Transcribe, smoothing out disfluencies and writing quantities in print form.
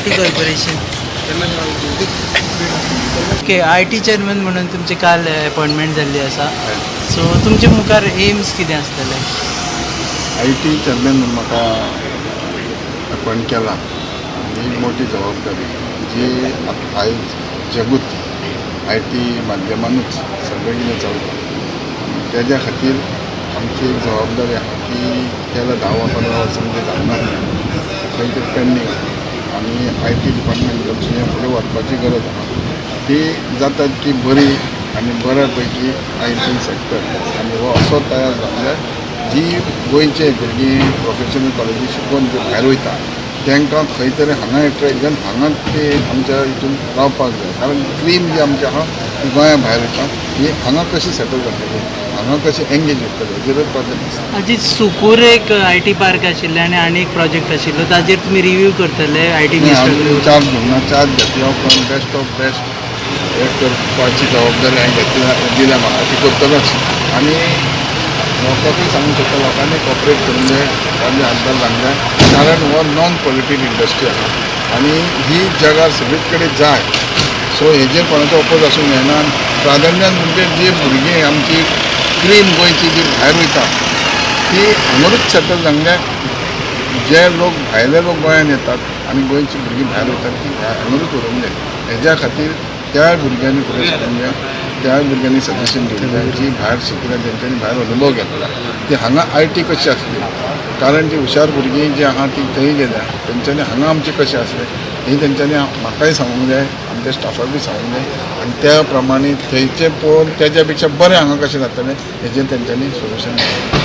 T corporation. Okay, IT chairman म्हणून तुमची काल अपॉइंटमेंट जाल्ली आसा. सो तुमचे मुखार एम्स कितें आसतले? IT चेअरमॅन म्हणून म्हाका अपॉइंट केला. ही मोठी जबाबदारी जी आयज जगूत IT माध्यमानूच सगळें कितें चलता. तेज्या खातीर आमची एक जबाबदारी आसा की गेल्या 10-15 वर्सां जे जावना खंय तरी पेंडींग आनी IT डिपार्टमेंटाची हें फुडें व्हरपाची गरज आसा. ती जाता ती बरी आनी बऱ्या पैकी IT सॅक्टर आनी हो असो तयार जाल्ले जी गोंयचे भुरगीं प्रोफेशनल कॉलेजी शिकून जे भायर वयता तांकां खंय तरी हांगा एट्रॅक्ट जावन हांगा ते आमच्या हितून रावपाक जाय. कारण क्रीम जी आमची आहा ती गोंया भायर वयता, ही हांगा कशी सेटल जातली, हांगा कशी एंगेज जातली हेजेरूच प्रोजेक्ट आसा. जी सुकूर एक IT पार्क आशिल्लें आनी एक प्रोजेक्ट आशिल्लो ताजेर तुमी रिव्यू करतले IT मिनिस्टर? चार्ज घेवना, चार्ज घेतलो पण बेस्ट ऑफ बेस्ट हे करपाची जबाबदारी हांवें घेतली दिल्या म्हाका, ती करतलोच. आनी लोकांकूय सांगूं शकता लोकांनी कॉपरेट करूंक जाय, ताजे हातभार लागूंक जाय. कारण हो नॉन पॉल्युटेड इंडस्ट्री आसा आनी ही जगार सगळीच कडेन जाय. सो हेजेर कोणाचो अपोज आसूंक जायना. प्राधान्यान म्हणजे जी भुरगीं आमची क्रीम गोंयची जी भायर वयता ती हांगारूच सेटल जावंक जाय. जे लोक भायले लोक गोंयांत येतात आनी गोंयची भुरगीं भायर वयतात ती हांगारूच उरूंक जाय. हेज्या खातीर त्या भुरग्यांनी फुडें सरूंक जाय, त्या भुरग्यांनी सजेशन दिवंक जाय जी भायर शिकल्या तेंच्यांनी भायर अनुभव घेतला ती हांगा IT कशी आसली. कारण ती हुशार भुरगीं जी आहा ती थंय गेल्या तेंच्यांनी हांगा आमचें कशें आसलें ही तेंच्यांनी म्हाकाय सांगूंक जाय, आमच्या स्टाफाकूय सांगूंक जाय. आनी त्या प्रमाणे थंयचें पळोवन तेज्या पेक्षा बरें हांगा कशें जातलें हेजेर तेंच्यांनी सोल्युशन